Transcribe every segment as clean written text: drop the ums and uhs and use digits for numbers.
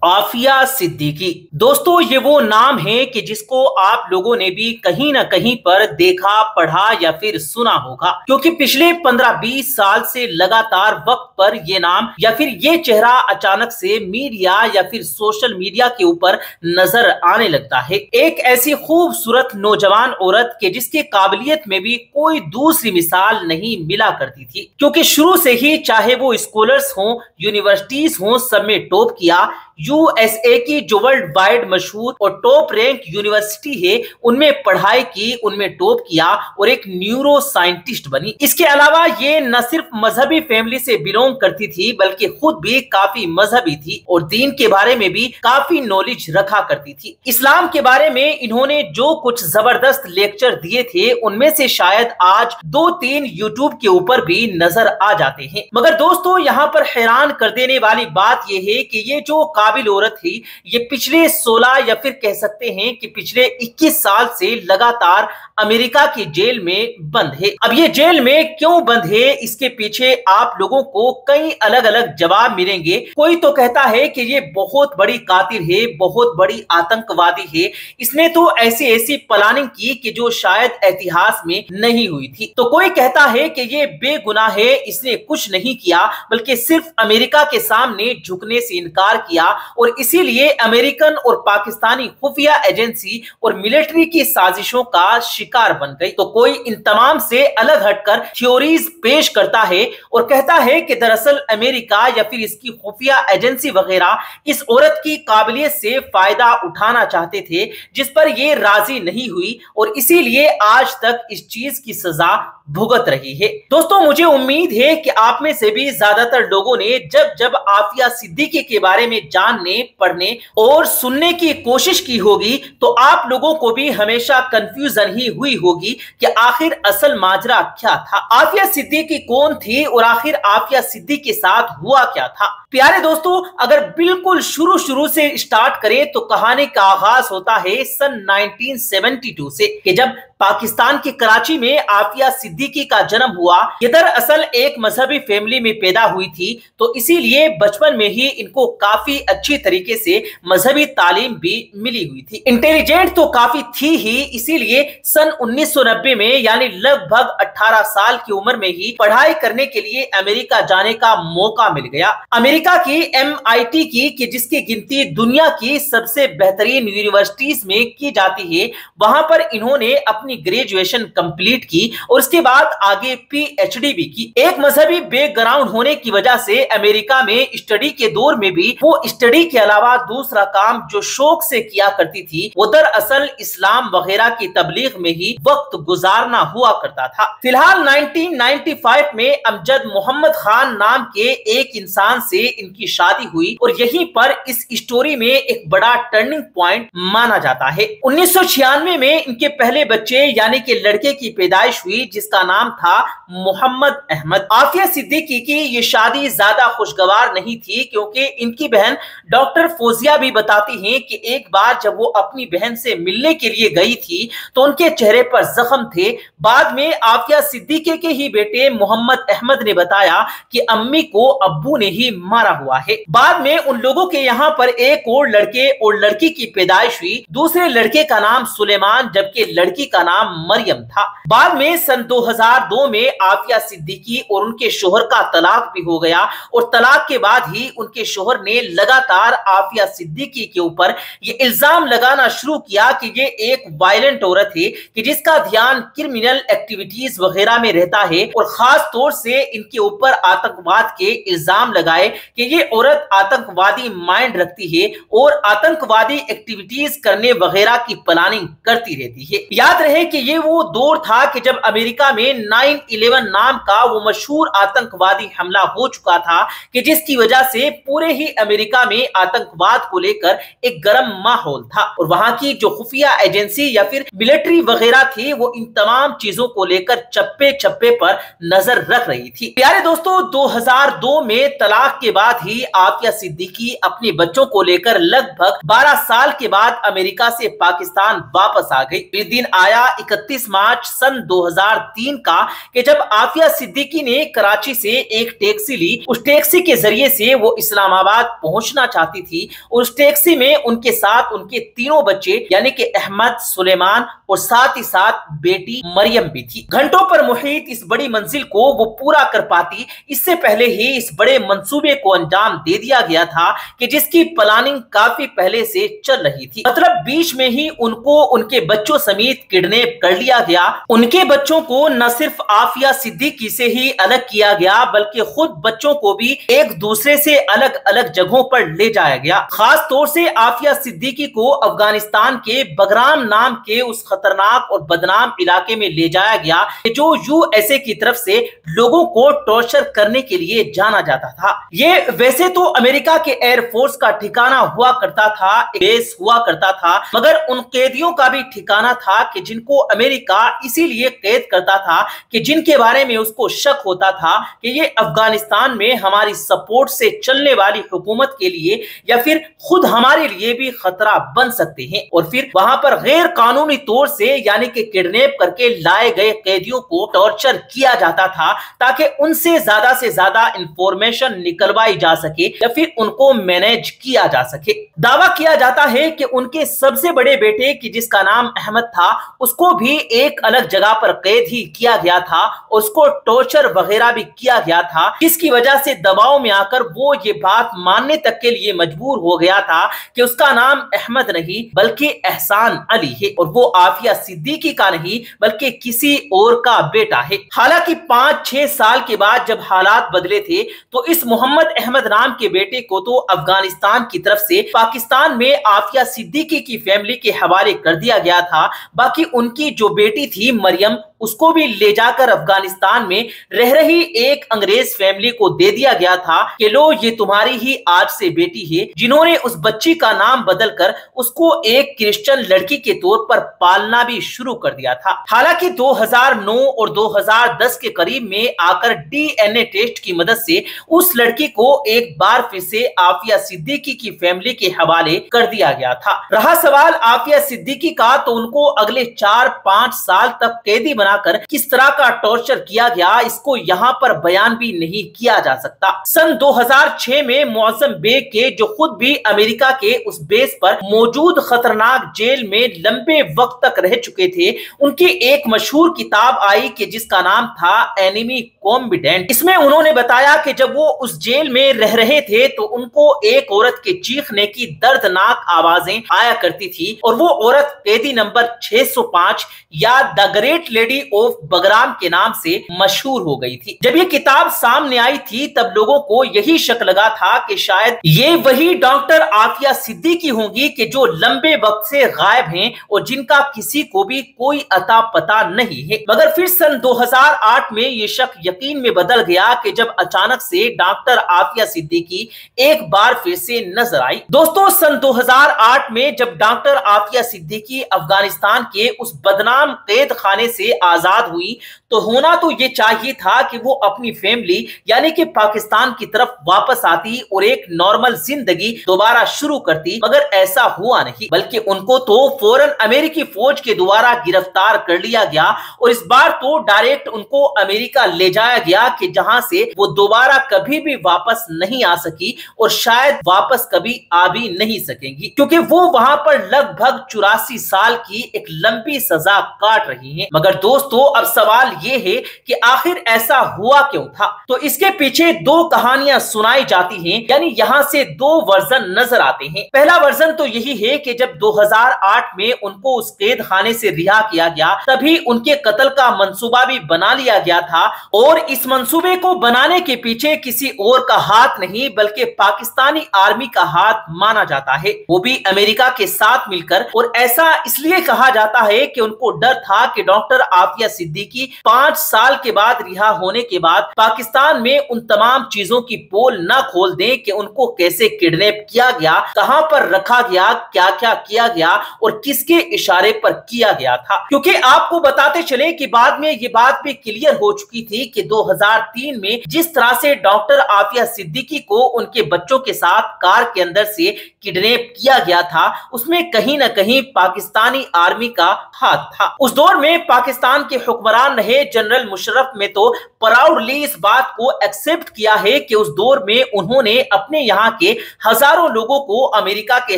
आफिया सिद्दीकी। दोस्तों, ये वो नाम है कि जिसको आप लोगों ने भी कहीं ना कहीं पर देखा, पढ़ा या फिर सुना होगा, क्योंकि पिछले 15-20 साल से लगातार वक्त पर ये नाम या फिर ये चेहरा अचानक से मीडिया या फिर सोशल मीडिया के ऊपर नजर आने लगता है। एक ऐसी खूबसूरत नौजवान औरत के जिसके काबिलियत में भी कोई दूसरी मिसाल नहीं मिला करती थी, क्योंकि शुरू से ही चाहे वो स्कॉलर्स हों, यूनिवर्सिटीज हों, सब में टॉप किया। यूएसए की जो वर्ल्ड वाइड मशहूर और टॉप रैंक यूनिवर्सिटी है, उनमें पढ़ाई की, उनमें टॉप किया और एक न्यूरो साइंटिस्ट बनी। इसके अलावा ये न सिर्फ मजहबी फैमिली से बिलोंग करती थी, बल्कि खुद भी काफी मजहबी थी और दीन के बारे में भी काफी नॉलेज रखा करती थी। इस्लाम के बारे में इन्होंने जो कुछ जबरदस्त लेक्चर दिए थे, उनमें से शायद आज 2-3 यूट्यूब के ऊपर भी नजर आ जाते हैं। मगर दोस्तों, यहाँ पर हैरान कर देने वाली बात यह है कि ये जो काबिल औरत थी, ये पिछले 16 या फिर कह सकते हैं कि पिछले 21 साल से लगातार अमेरिका की जेल में बंद है। अब ये जेल में क्यों बंद है, इसके पीछे आप लोगों को कई अलग अलग जवाब मिलेंगे। कोई तो कहता है कि ये बहुत बड़ी कातिल है, बहुत बड़ी आतंकवादी है, इसने तो ऐसी ऐसी प्लानिंग की कि जो शायद इतिहास में नहीं हुई थी। तो कोई कहता है कि ये बेगुनाह है, इसने कुछ नहीं किया, बल्कि सिर्फ अमेरिका के सामने झुकने से इनकार किया और इसीलिए अमेरिकन और पाकिस्तानी खुफिया एजेंसी और मिलिट्री की साजिशों का शिकार बन गई। तो कोई इन तमाम से अलग हटकर थ्योरीज पेश करता है और कहता है कि दरअसल अमेरिका या फिर इसकी खुफिया एजेंसी वगैरह इस औरत की काबिलियत से फायदा उठाना चाहते थे, जिस पर ये राजी नहीं हुई और इसीलिए आज तक इस चीज की सजा भुगत रही है। दोस्तों, मुझे उम्मीद है कि आप में से भी ज्यादातर लोगों ने जब जब आफिया सिद्दीकी के बारे में जानने, पढ़ने और सुनने की कोशिश की होगी, तो आप लोगों को भी हमेशा कंफ्यूजन ही हुई होगी कि आखिर असल माजरा क्या था, आफिया सिद्दीकी कौन थी और आखिर आफिया सिद्दीकी के साथ हुआ क्या था। प्यारे दोस्तों, अगर बिल्कुल शुरू से स्टार्ट करें तो कहानी का आगाज होता है सन 1972 से, कि जब पाकिस्तान के कराची में आफिया सिद्दीकी का जन्म हुआ। ये दरअसल एक मजहबी फैमिली में पैदा हुई थी, तो इसीलिए बचपन में ही इनको काफी अच्छी तरीके से मजहबी तालीम भी मिली हुई थी। इंटेलिजेंट तो काफी थी ही, इसीलिए सन 1990 में यानी लगभग 18 साल की उम्र में ही पढ़ाई करने के लिए अमेरिका जाने का मौका मिल गया। अमेरिका की MIT की, कि जिसकी गिनती दुनिया की सबसे बेहतरीन यूनिवर्सिटीज में की जाती है, वहां पर इन्होंने अपनी ग्रेजुएशन कंप्लीट की और उसके बाद आगे PhD भी की। एक मजहबी बैकग्राउंड होने की वजह से अमेरिका में स्टडी के दौर में भी वो स्टडी के अलावा दूसरा काम जो शौक से किया करती थी, वो दरअसल इस्लाम वगैरह की तबलीग में ही वक्त गुजारना हुआ करता था। फिलहाल 1995 में अमजद मोहम्मद खान नाम के एक इंसान से इनकी शादी हुई और यहीं पर इस स्टोरी में एक बड़ा टर्निंग पॉइंट माना जाता है। 1996 में इनके पहले बच्चे यानी कि लड़के की पैदाइश हुई, जिसका नाम था मोहम्मद अहमद। आफिया सिद्दीकी की ये शादी ज्यादा खुशगवार नहीं थी, क्योंकि इनकी बहन डॉक्टर फौजिया भी बताती हैं कि एक बार जब वो अपनी बहन से मिलने के लिए गई थी तो उनके चेहरे पर जख्म थे। बाद में आफिया सिद्दीकी के ही बेटे मोहम्मद अहमद ने बताया कि अम्मी को अब्बू ने ही मारा हुआ है। बाद में उन लोगों के यहाँ पर एक और लड़के और लड़की की पैदाइश हुई। दूसरे लड़के का नाम सुलेमान, जबकि लड़की का नाम मरियम था। बाद में सन 2002 में आफिया सिद्दीकी और उनके शोहर का तलाक भी हो गया और तलाक के बाद ही उनके शोहर ने लगातार आफिया सिद्दीकी के ऊपर ये इल्जाम लगाना शुरू किया कि ये एक वायलेंट औरत है, कि जिसका ध्यान क्रिमिनल एक्टिविटीज वगैरह में रहता है और खास तौर से इनके ऊपर आतंकवाद के इल्जाम लगाए कि ये औरत आतंकवादी माइंड रखती है और आतंकवादी एक्टिविटीज करने वगैरह की प्लानिंग करती रहती है। याद रहे कि ये वो दौर था कि जब अमेरिका में 9/11 नाम का वो मशहूर आतंकवादी हमला हो चुका था, कि जिसकी वजह से पूरे ही अमेरिका में आतंकवाद को लेकर एक गर्म माहौल था और वहां की जो खुफिया एजेंसी या फिर मिलिट्री वगैरह थी, वो इन तमाम चीजों को लेकर चप्पे चप्पे पर नजर रख रही थी। प्यारे दोस्तों, 2002 में तलाक के बाद ही आफिया सिद्दीकी अपने बच्चों को लेकर लगभग 12 साल के बाद अमेरिका से पाकिस्तान वापस आ गई। इस दिन आया बताया 31 मार्च सन 2003 का कि जब आफिया सिद्दीकी ने कराची से एक टैक्सी ली, उस टैक्सी के जरिए से वो इस्लामाबाद पहुंचना चाहती थी। उस टैक्सी में उनके साथ उनके तीनों बच्चे यानी कि अहमद, सुलेमान और साथ ही साथ बेटी मरियम भी थी। घंटों पर मुहित इस बड़ी मंजिल को वो पूरा कर पाती, इससे पहले ही इस बड़े मंसूबे को अंजाम दे दिया गया था कि जिसकी प्लानिंग काफी पहले से चल रही थी। मतलब बीच में ही उनको उनके बच्चों समेत किडनैप कर लिया गया। उनके बच्चों को न सिर्फ आफिया सिद्दीकी से ही अलग किया गया बल्कि खुद बच्चों को भी एक दूसरे से अलग अलग जगहों पर ले जाया गया। खास तौर से आफिया सिद्दीकी को अफगानिस्तान के बगराम नाम के उस खतरनाक और बदनाम इलाके में ले जाया गया जो यूएसए की तरफ से लोगों को टॉर्चर करने के लिए जाना जाता था। ये वैसे तो अमेरिका के एयरफोर्स का ठिकाना हुआ करता था, बेस हुआ करता था, मगर उन कैदियों का भी ठिकाना था कि जिनको अमेरिका इसीलिए कैद करता था कि जिनके बारे में उसको शक होता था कि ये अफगानिस्तान में हमारी सपोर्ट से चलने वाली हुकूमत के लिए या फिर खुद हमारे लिए भी खतरा बन सकते हैं। और फिर वहां पर गैर कानूनी तौर से यानी कि किडनैप करके लाए गए कैदियों को टॉर्चर किया जाता था ताकि उनसे ज्यादा इंफॉर्मेशन निकलवाई जा सके या फिर उनको मैनेज किया जा सके। दावा किया जाता है कि उनके सबसे बड़े बेटे की जिसका नाम अहमद था उसको भी एक अलग जगह पर कैद ही किया गया था, उसको टॉर्चर वगैरह भी किया गया था, जिसकी वजह से दबाव में आकर वो ये बात मानने तक के लिए मजबूर हो गया था कि उसका नाम अहमद नहीं बल्कि एहसान अली है और वो आफिया सिद्दीकी का नहीं बल्कि किसी और का बेटा है। हालांकि 5-6 साल के बाद जब हालात बदले थे तो इस मोहम्मद अहमद नाम के बेटे को तो अफगानिस्तान की तरफ से पाकिस्तान में आफिया सिद्दीकी की फैमिली के हवाले कर दिया गया था। बाकी उनकी जो बेटी थी मरियम उसको भी ले जाकर अफगानिस्तान में रह रही एक अंग्रेज फैमिली को दे दिया गया था कि लो ये तुम्हारी ही आज से बेटी है, जिन्होंने उस बच्ची का नाम बदलकर उसको एक क्रिश्चियन लड़की के तौर पर पालना भी शुरू कर दिया था। हालांकि 2009 और 2010 के करीब में आकर डीएनए टेस्ट की मदद से उस लड़की को एक बार फिर से आफिया सिद्दीकी की फैमिली के हवाले कर दिया गया था। रहा सवाल आफिया सिद्दीकी का, तो उनको अगले 4-5 साल तक कैदी बनाकर किस तरह का टॉर्चर किया गया इसको यहाँ पर बयान भी नहीं किया जा सकता। सन 2006 में मुअज्जम बेग के जो खुद भी अमेरिका के उस बेस पर मौजूद खतरनाक जेल में लंबे वक्त तक रह चुके थे, उनकी एक मशहूर किताब आई कि जिसका नाम था एनिमी कॉम्बिडेंट। इसमें उन्होंने बताया कि जब वो उस जेल में रह रहे थे तो उनको एक औरत के चीखने की दर्दनाक आवाजें आया करती थी और वो औरत कैदी नंबर 605 या the great lady of Bagram के नाम से मशहूर हो गई थी। जब ये किताब सामने आई थी तब लोगों को यही शक लगा था कि शायद ये वही डॉक्टर आफिया सिद्दीकी होंगी कि जो लंबे वक्त से गायब हैं और जिनका किसी को भी कोई अता पता नहीं है। मगर फिर सन 2008 में ये शक यकीन में बदल गया कि जब अचानक से डॉक्टर आफिया सिद्दीकी एक बार फिर से नजर आई। दोस्तों सन 2008 में जब डॉक्टर आफिया सिद्दीकी अफगानिस्तान के उस बदनाम कैद खाने से आजाद हुई तो होना तो ये चाहिए था कि वो अपनी फैमिली यानी कि पाकिस्तान की तरफ वापस आती और एक नॉर्मल जिंदगी दोबारा शुरू करती, मगर ऐसा हुआ नहीं बल्कि उनको तो फौरन अमेरिकी फौज के द्वारा गिरफ्तार कर लिया गया और इस बार तो डायरेक्ट उनको अमेरिका ले जाया गया कि जहां से वो दोबारा कभी भी वापस नहीं आ सकी और शायद वापस कभी आ भी नहीं सकेंगी, क्योंकि वो वहां पर लगभग 84 साल की एक लंबी सजा काट रही हैं। मगर दोस्तों अब सवाल ये है कि आखिर ऐसा हुआ क्यों था? तो इसके पीछे दो कहानियां सुनाई जाती हैं, यानी यहाँ से दो वर्जन नजर आते हैं। पहला वर्जन तो यही है कि जब 2008 में उनको उस कैद खाने से रिहा किया गया तभी उनके कत्ल का मंसूबा भी बना लिया गया था और इस मंसूबे को बनाने के पीछे किसी और का हाथ नहीं बल्कि पाकिस्तानी आर्मी का हाथ माना जाता है, वो भी अमेरिका के साथ मिलकर। और ऐसा इसलिए कहा जाता है कि उनको डर था कि डॉक्टर आफिया सिद्दीकी 5 साल के बाद रिहा होने के बाद पाकिस्तान में उन तमाम चीजों की पोल न खोल दें कि उनको कैसे किडनैप किया गया, कहां पर रखा गया, क्या क्या किया गया और किसके इशारे पर किया गया था। क्योंकि आपको बताते चले कि बाद में ये बात भी क्लियर हो चुकी थी कि 2003 में जिस तरह से डॉक्टर आफिया सिद्दीकी को उनके बच्चों के साथ कार के अंदर से किडनैप किया गया था उसमें कहीं ना कहीं पाकिस्तानी आर्मी का हाथ था। उस दौर में पाकिस्तान के हुक्मरान रहे जनरल मुशर्रफ में तो प्राउडली इस बात को एक्सेप्ट किया है कि उस दौर में उन्होंने अपने यहाँ के हजारों लोगों को अमेरिका के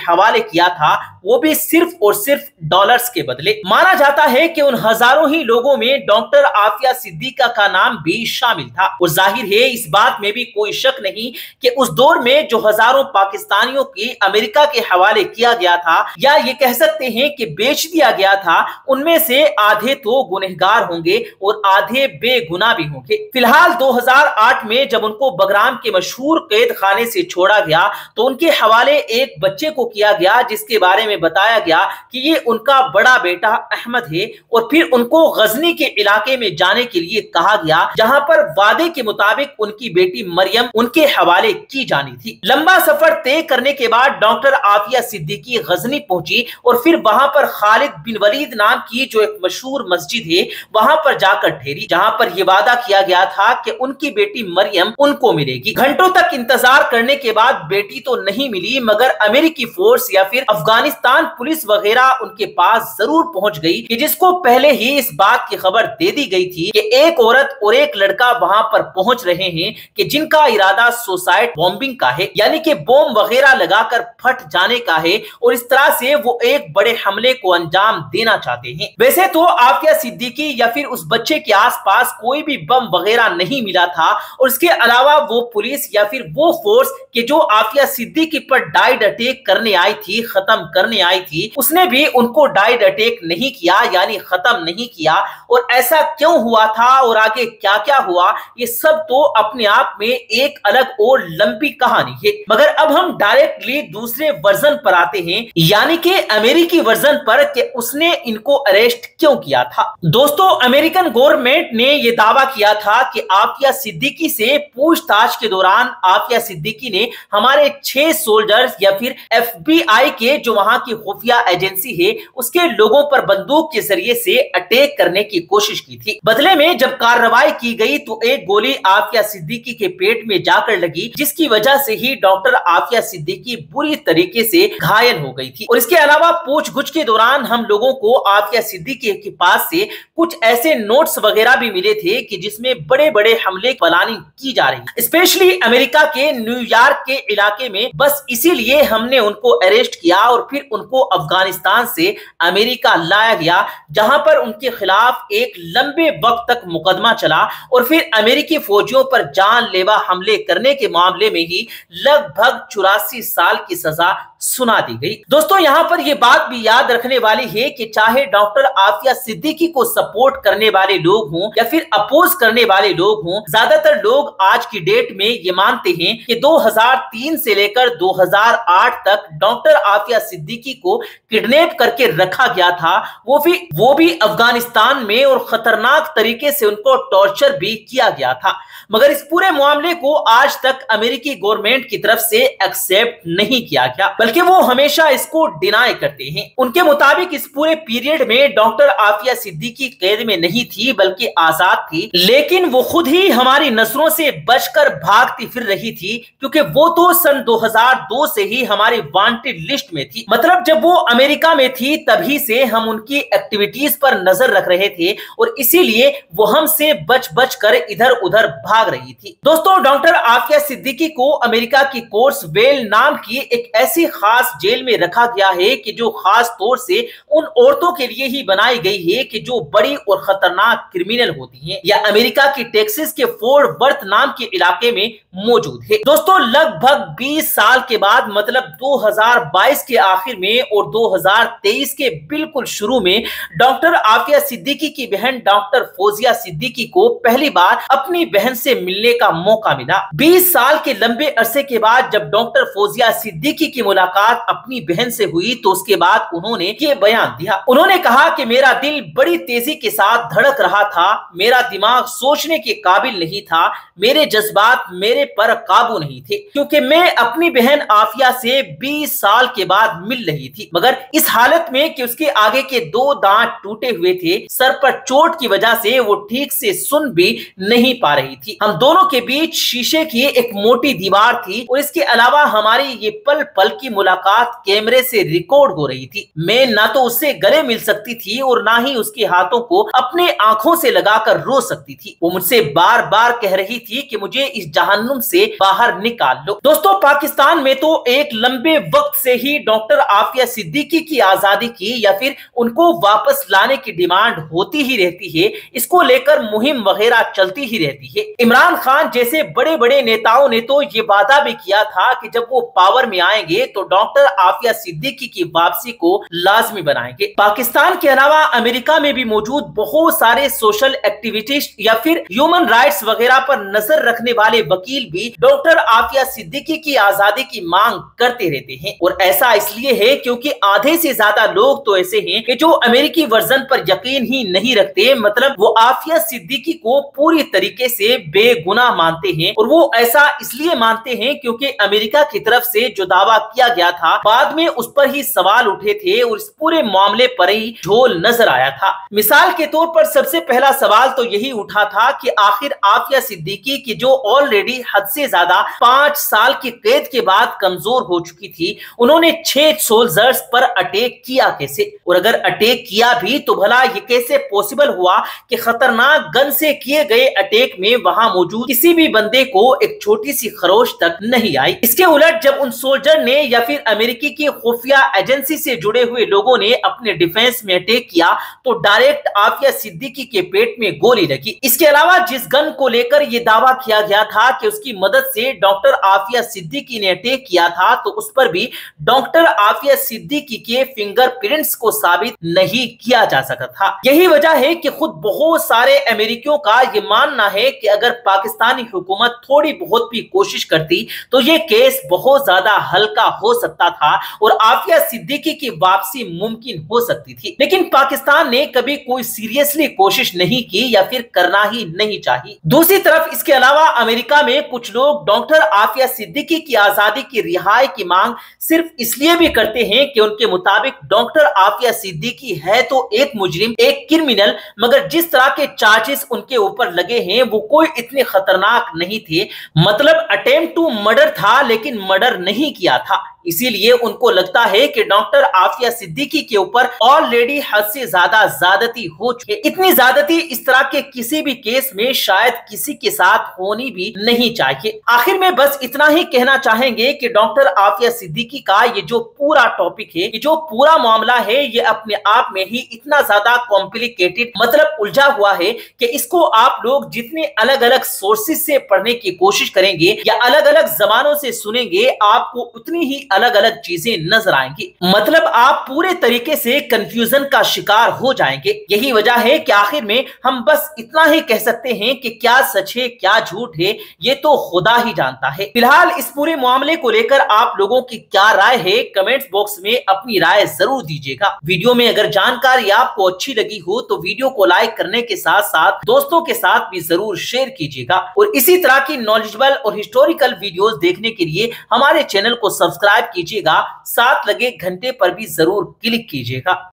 हवाले किया था, वो भी सिर्फ और सिर्फ डॉलर्स के बदले। माना जाता है कि उन हजारों ही लोगों में डॉक्टर आफिया सिद्दीकी का नाम भी शामिल था। और जाहिर है इस बात में भी कोई शक नहीं कि उस दौर में जो हजारों पाकिस्तानियों की अमेरिका के हवाले किया गया था, या ये कह सकते हैं कि बेच दिया गया था, उनमें से आधे तो गुनहगार होंगे और आधे बेगुनाह भी होंगे। फिलहाल 2008 में जब उनको बगराम के मशहूर कैद खाने से छोड़ा गया तो उनके हवाले एक बच्चे को किया गया जिसके बारे में बताया गया कि ये उनका बड़ा बेटा अहमद है, और फिर उनको गजनी के इलाके में जाने के लिए कहा गया जहां पर वादे के मुताबिक उनकी बेटी मरियम उनके हवाले की जानी थी। लंबा सफर तय करने के बाद डॉक्टर आफिया सिद्दीकी गजनी पहुंची और फिर वहां पर खालिद बिन वलीद नाम की जो एक मशहूर मस्जिद है वहां पर जाकर ठहरी, जहां पर यह वादा किया गया था कि उनकी बेटी मरियम उनको मिलेगी। घंटों तक इंतजार करने के बाद बेटी तो नहीं मिली, मगर अमेरिकी फोर्स या फिर अफगानिस्तान पुलिस वगैरह उनके पास जरूर पहुंच गई, कि जिसको पहले ही इस बात की खबर दे दी गई थी कि एक औरत और एक लड़का वहां पर पहुंच रहे हैं कि जिनका इरादा सुसाइड बॉम्बिंग का है, यानी कि बॉम्ब वगैरह लगाकर फट जाने का है, और इस तरह से वो एक बड़े हमले को अंजाम देना चाहते हैं। वैसे तो आफिया सिद्दीकी या फिर उस बच्चे के आसपास कोई भी बम वगैरह नहीं मिला था, और इसके अलावा वो पुलिस या फिर वो फोर्स कि जो आफिया सिद्दीकी पर डाइड अटैक करने आई थी, खत्म करने आई थी, उसने भी उनको डाइड अटैक नहीं किया, यानी खत्म नहीं किया। और ऐसा क्यों हुआ था और आगे क्या क्या हुआ, ये सब तो अपने आप में एक अलग और लंबी कहानी है। मगर अब हम डायरेक्टली दूसरे वर्जन पर आते हैं, यानी कि अमेरिकी वर्जन पर, कि उसने इनको अरेस्ट क्यों किया था। दोस्तों, अमेरिकन गवर्नमेंट ने यह दावा किया था कि आफिया सिद्दीकी से पूछताछ के दौरान आफिया सिद्दीकी ने हमारे 6 सोल्जर्स या फिर FBI के जो वहां की खुफिया एजेंसी है उसके लोगों पर बंदूक के जरिए से अटैक करने की कोशिश की थी। बदले में जब कार्रवाई की गई तो एक गोली आफिया सिद्दीकी के पेट में जाकर लगी, जिसकी वजह से ही डॉक्टर आफिया सिद्दीकी बुरी तरीके से घायल हो गई थी। और इसके अलावा पूछगुछ के दौरान हम लोगों को आफिया सिद्दीकी के पास से कुछ ऐसे नोट्स वगैरह भी मिले थे कि जिसमें बड़े बड़े हमले की प्लानिंग की जा रही है, स्पेशली अमेरिका के न्यूयॉर्क के इलाके में। बस इसीलिए हमने उनको अरेस्ट किया और फिर उनको अफगानिस्तान से अमेरिका लाया गया, जहां पर उनके खिलाफ एक लंबे वक्त तक मुकदमा चला और फिर अमेरिकी फौजियों पर जानलेवा हमले करने के मामले में ही लगभग 84 साल की सजा सुना दी गई। दोस्तों, यहां पर यह बात भी याद रखने वाली है कि चाहे डॉक्टर आफिया सिद्दीकी को सपोर्ट करने वाले लोग हों या फिर अपोज करने वाले लोग हों, ज्यादातर लोग आज की डेट में ये मानते हैं कि 2003 से लेकर 2008 तक डॉक्टर आफिया सिद्दीकी को किडनैप करके रखा गया था, वो भी अफगानिस्तान में, और खतरनाक तरीके से उनको टॉर्चर भी किया गया था। मगर इस पूरे मामले को आज तक अमेरिकी गवर्नमेंट की तरफ से एक्सेप्ट नहीं किया गया, बल्कि वो हमेशा इसको डिनाई करते हैं। उनके मुताबिक इस पूरे पीरियड में डॉक्टर आफिया सिद्दीकी कैद में नहीं थी बल्कि आजाद थी, लेकिन वो खुद ही हमारी नजरों से बचकर भागती फिर रही थी, क्योंकि वो तो सन 2002 से ही हमारी वांटेड लिस्ट में थी। मतलब जब वो अमेरिका में थी तभी से हम उनकी एक्टिविटीज पर नजर रख रहे थे, और इसीलिए वो हमसे बच बच कर इधर उधर भाग रही थी। दोस्तों, डॉक्टर आफिया सिद्दीकी को अमेरिका की कोर्सवेल नाम की एक ऐसी खास जेल में रखा गया है कि जो खास तौर से उन औरतों के लिए ही बनाई गई है कि जो बड़ी और खतरनाक क्रिमिनल होती हैं, या अमेरिका की टेक्सास के फोर्ट वर्थ नाम के इलाके में मौजूद है। दोस्तों, लगभग 20 साल के बाद, मतलब 2022 के आखिर में और 2023 के बिल्कुल शुरू में, डॉक्टर आफिया सिद्दीकी की बहन डॉक्टर फौजिया सिद्दीकी को पहली बार अपनी बहन से मिलने का मौका मिला। 20 साल के लंबे अरसे के बाद जब डॉक्टर फौजिया सिद्दीकी की मुलाकात अपनी बहन से हुई तो उसके बाद उन्होंने ये बयान दिया। उन्होंने कहा कि मेरा दिल बड़ी तेजी के साथ धड़क रहा था, मेरा दिमाग सोचने के काबिल नहीं था, मेरे जज्बात मेरे पर काबू नहीं थे, क्योंकि मैं अपनी बहन आफिया से 20 साल के बाद मिल रही थी, मगर इस हालत में कि उसके आगे के 2 दांत टूटे हुए थे। सर पर चोट की वजह से वो ठीक से सुन भी नहीं पा रही थी। हम दोनों के बीच शीशे की एक मोटी दीवार थी, और इसके अलावा हमारी ये पल पल की मुलाकात कैमरे से रिकॉर्ड हो रही थी। मैं ना तो उससे गले मिल सकती थी और ना ही उसके हाथों को अपने आंखों से लगाकर रो सकती थी। वो मुझसे बार बार कह रही थी कि मुझे इस जहन्नुम से बाहर निकाल लो। दोस्तों, पाकिस्तान में तो एक लंबे वक्त से ही डॉक्टर आफिया सिद्दीकी की आजादी की या फिर उनको वापस लाने की डिमांड होती ही रहती है। इसको लेकर मुहिम वगैरह चलती ही रहती है। इमरान खान जैसे बड़े बड़े नेताओं ने तो ये वादा भी किया था कि जब वो पावर में आएंगे तो डॉक्टर आफिया सिद्दीकी की वापसी को लाजमी बनाएंगे। पाकिस्तान के अलावा अमेरिका में भी मौजूद बहुत सारे सोशल एक्टिविस्ट या फिर ह्यूमन राइट्स वगैरह पर नजर रखने वाले वकील भी डॉक्टर आफिया सिद्दीकी की आजादी की मांग करते रहते हैं। और ऐसा इसलिए है क्योंकि आधे से ज्यादा लोग तो ऐसे हैं कि जो अमेरिकी वर्जन पर यकीन ही नहीं रखते, मतलब वो आफिया सिद्दीकी को पूरी तरीके से बेगुनाह मानते हैं। और वो ऐसा इसलिए मानते हैं क्योंकि अमेरिका की तरफ से जो दावा किया गया था बाद में उस पर ही सवाल उठे थे और इस पूरे मामले पर ही झोल नजर आया था। मिसाल के तौर पर सबसे पहला सवाल तो यही उठा था कि आखिर आफिया सिद्दीकी की जो ऑलरेडी हद से ज्यादा 5 साल की कैद के बाद कमजोर हो चुकी थी, उन्होंने 6 सोल्जर्स पर अटैक किया कैसे? और अगर अटैक किया भी तो भला ये कैसे पॉसिबल हुआ कि खतरनाक गन से किए गए अटैक में वहां मौजूद किसी भी बंदे को एक छोटी सी खरोश तक नहीं आई? इसके उलट जब उन सोल्जर ने या फिर अमेरिकी की खुफिया एजेंसी से जुड़े हुए लोगों ने अपने डिफेंस में अटैक किया तो डायरेक्ट आफिया सिद्दीकी के पेट में गोली लगी। इसके अलावा जिस गन को लेकर यह दावा किया गया था कि उसकी मदद से डॉक्टर आफिया सिद्दीकी ने अटैक किया था, तो उस पर भी डॉक्टर आफिया सिद्दीकी के फिंगरप्रिंट्स को साबित नहीं किया जा सका था। यही वजह है कि खुद बहुत सारे अमेरिकियों का यह मानना है कि अगर पाकिस्तानी हुकूमत थोड़ी बहुत भी कोशिश करती तो ये केस बहुत ज्यादा हल्का हो सकता था और आफिया सिद्दीकी की वापसी मुमकिन हो सकती थी। लेकिन पाकिस्तान ने कभी कोई सीरियसली कोशिश नहीं की या फिर करना ही नहीं चाहिए। दूसरी तरफ इसके अलावा अमेरिका में कुछ लोग डॉक्टर आफिया सिद्दीकी की आजादी की रिहाई की मांग सिर्फ इसलिए भी करते हैं कि उनके मुताबिक डॉक्टर आफिया सिद्दीकी है तो एक मुजरिम, एक क्रिमिनल, मगर जिस तरह के चार्जेस उनके ऊपर लगे हैं वो कोई इतने खतरनाक नहीं थे। मतलब अटेम्प्ट टू मर्डर था लेकिन मर्डर नहीं किया था। इसीलिए उनको लगता है कि डॉक्टर आफिया सिद्दीकी के ऊपर ऑलरेडी हद से ज्यादा ज्यादती हो चुकी है। इतनी ज्यादती इस तरह के किसी भी केस में शायद किसी के साथ होनी भी नहीं चाहिए। आखिर में बस इतना ही कहना चाहेंगे कि डॉक्टर आफिया सिद्दीकी का ये जो पूरा टॉपिक है, ये जो पूरा मामला है, ये अपने आप में ही इतना ज्यादा कॉम्प्लिकेटेड, मतलब उलझा हुआ है कि इसको आप लोग जितने अलग अलग सोर्सेज से पढ़ने की कोशिश करेंगे या अलग अलग जबानों से सुनेंगे, आपको उतनी ही अलग अलग चीजें नजर आएंगी। मतलब आप पूरे तरीके से कंफ्यूजन का शिकार हो जाएंगे। यही वजह है कि आखिर में हम बस इतना ही कह सकते हैं कि क्या सच है क्या झूठ है ये तो खुदा ही जानता है। फिलहाल इस पूरे मामले को लेकर आप लोगों की क्या राय है, कमेंट्स बॉक्स में अपनी राय जरूर दीजिएगा। वीडियो में अगर जानकारी आपको अच्छी लगी हो तो वीडियो को लाइक करने के साथ साथ दोस्तों के साथ भी जरूर शेयर कीजिएगा और इसी तरह की नॉलेजेबल और हिस्टोरिकल वीडियोस देखने के लिए हमारे चैनल को सब्सक्राइब कीजिएगा, साथ लगे घंटे पर भी जरूर क्लिक कीजिएगा।